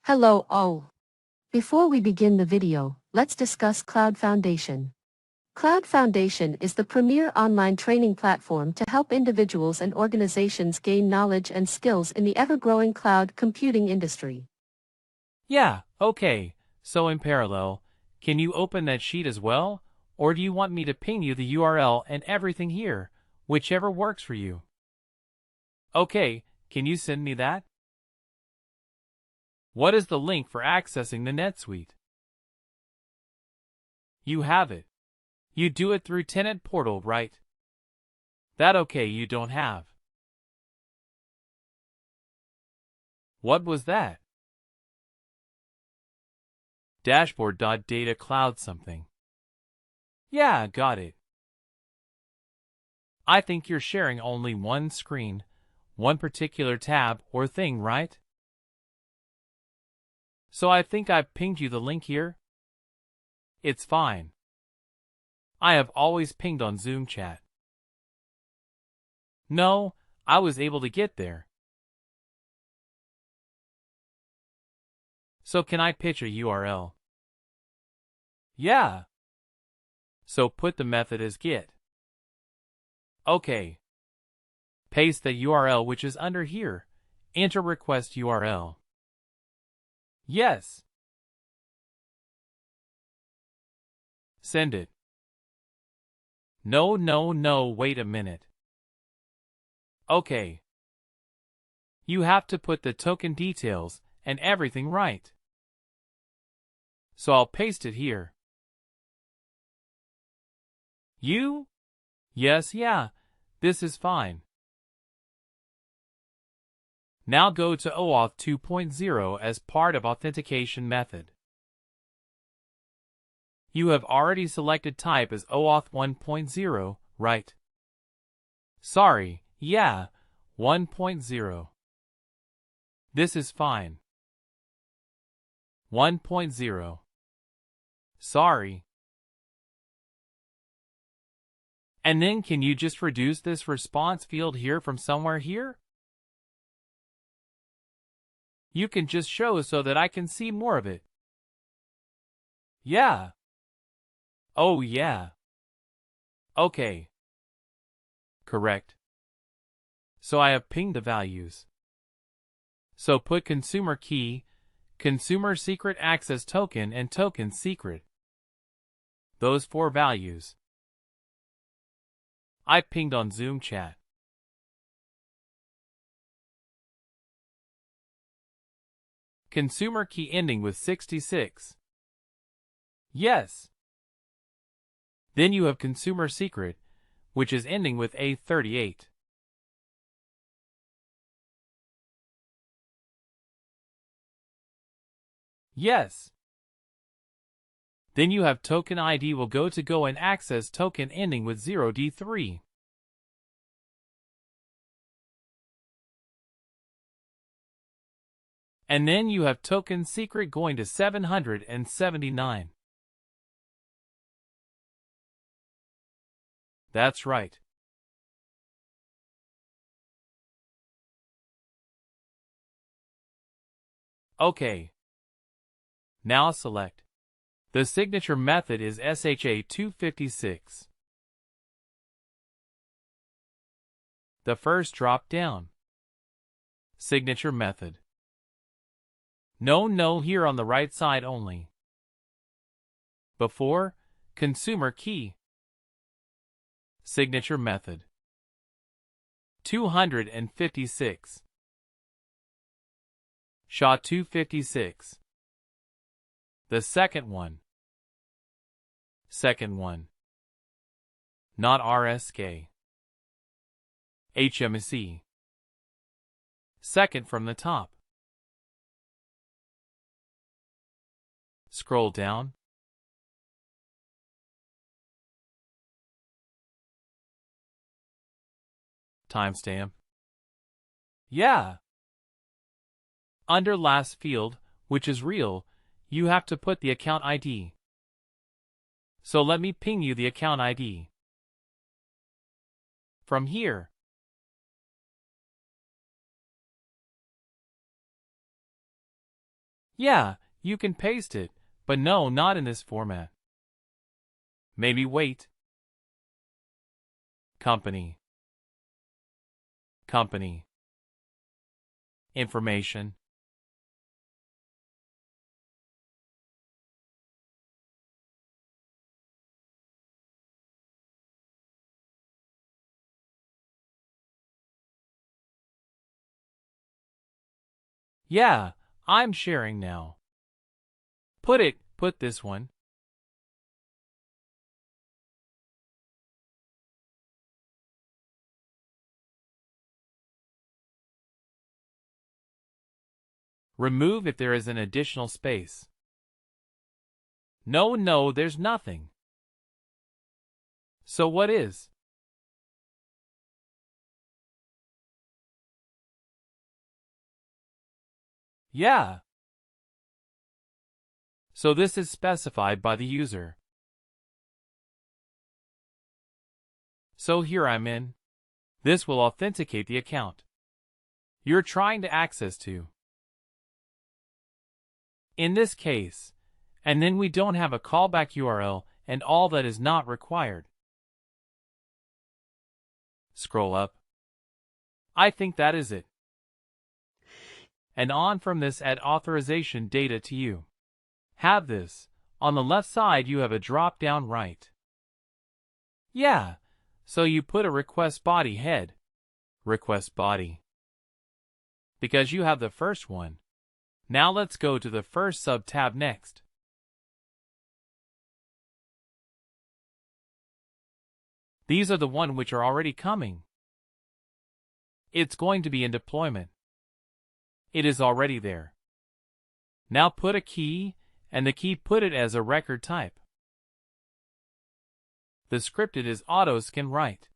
Hello all. Before we begin the video, let's discuss Cloud Foundation. Cloud Foundation is the premier online training platform to help individuals and organizations gain knowledge and skills in the ever-growing cloud computing industry. Yeah, okay. So in parallel, can you open that sheet as well? Or do you want me to ping you the URL and everything here, whichever works for you? Okay, can you send me that? What is the link for accessing the NetSuite? You have it. You do it through Tenant Portal, right? That okay you don't have. What was that? Dashboard.data cloud something. Yeah, got it. I think you're sharing only one screen, one particular tab or thing, right? So I think I've pinged you the link here. It's fine. I have always pinged on Zoom chat. No, I was able to get there. So can I pitch a URL? Yeah. So put the method as get. Okay. Paste the URL which is under here. Enter request URL. Yes. Send it. No, wait a minute. Okay. You have to put the token details and everything right. So I'll paste it here. You? Yes, yeah. This is fine. Now go to OAuth 2.0 as part of authentication method. You have already selected type as OAuth 1.0, right? Sorry, yeah, 1.0. This is fine. 1.0. Sorry. And then can you just reduce this response field here from somewhere here? You can just show so that I can see more of it. Yeah. Oh yeah. Okay. Correct. So I have pinged the values. So put consumer key, consumer secret access token and token secret. Those 4 values. I pinged on Zoom chat. Consumer key ending with 66. Yes. Then you have consumer secret, which is ending with A38. Yes. Then you have token ID will go and access token ending with 0D3. And then you have token secret going to 779. That's right. Okay. Now select. The signature method is SHA-256. The first drop down. Signature method. No, here on the right side only. Before, consumer key. Signature method. 256. SHA-256. The second one. Second one. Not RSK. HMSE. Second from the top. Scroll down. Timestamp. Yeah. Under last field, which is real, you have to put the account ID. So let me ping you the account ID. From here. Yeah, you can paste it, but no, not in this format. Maybe wait. Company. Company. Information. Yeah, I'm sharing now. Put this one. Remove if there is an additional space. No, there's nothing. So what is? Yeah. So this is specified by the user. So here I'm in. This will authenticate the account you're trying to access to. In this case, and then we don't have a callback URL and all that is not required. Scroll up. I think that is it. And on from this, add authorization data to you. Have this. On the left side you have a drop down right. Yeah, so you put a request body head. Request body. Because you have the first one. Now let's go to the first sub-tab next. These are the one which are already coming. It's going to be in deployment. It is already there. Now put a key, and the key put it as a record type. The scripted is AutoScan write.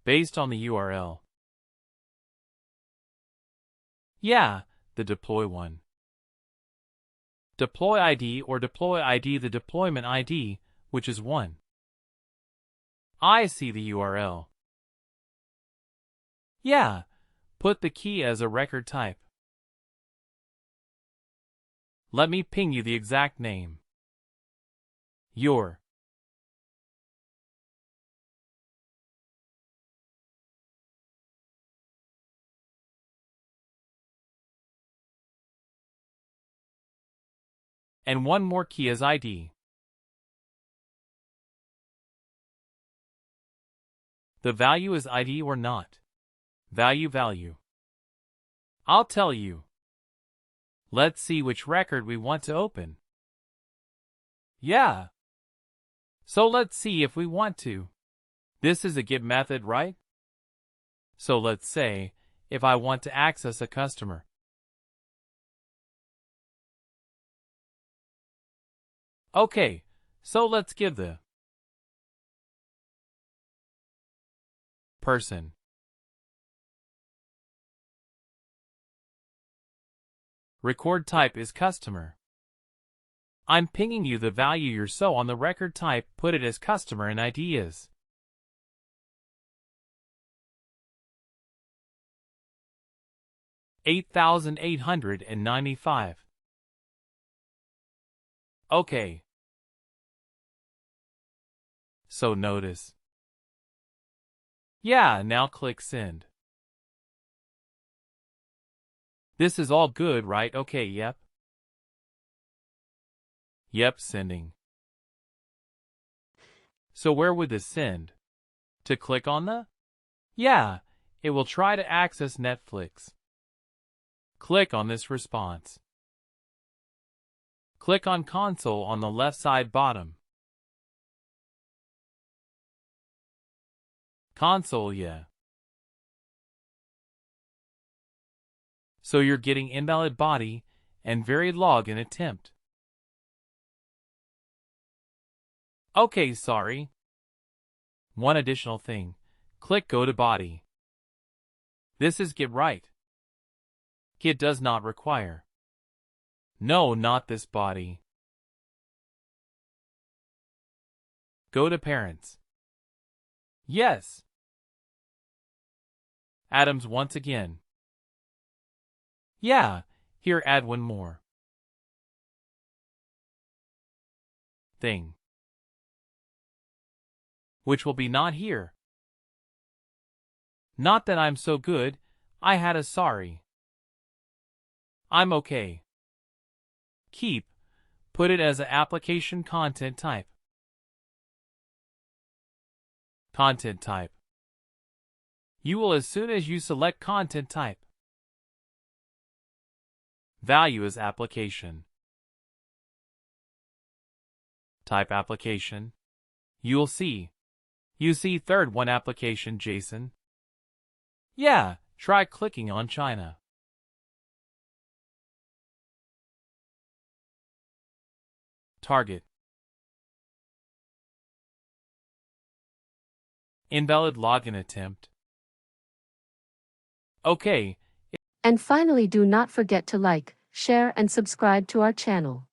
Based on the URL. Yeah, the deploy one. Deploy ID or deploy ID the deployment ID, which is 1. I see the URL. Yeah, put the key as a record type. Let me ping you the exact name. Your. And one more key as ID. The value is ID or not. Value. I'll tell you. Let's see which record we want to open. Yeah. So let's see if we want to. This is a get method, right? So let's say, if I want to access a customer. Okay, so let's give the person. Record type is customer. I'm pinging you the value you're so on the record type, put it as customer and ID is 8,895. Okay. So notice. Yeah, now click send. This is all good, right? Okay, yep. Yep, sending. So where would this send? To click on the? Yeah, it will try to access Netflix. Click on this response. Click on console on the left side bottom. Console, yeah. So you're getting invalid body and varied login attempt. Okay, sorry. One additional thing. Click go to body. This is get right. Get does not require. No, not this body. Go to parents. Yes. Adams once again. Yeah, Here, add one more thing, which will be not here. Not that I'm so good, I had a sorry. I'm okay. Keep, put it as an application content type. Content type. You will as soon as you select content type. Value is application. Type application. You see third one application JSON. Yeah, try clicking on China. Target. Invalid login attempt. Okay. And finally, do not forget to like, share and subscribe to our channel.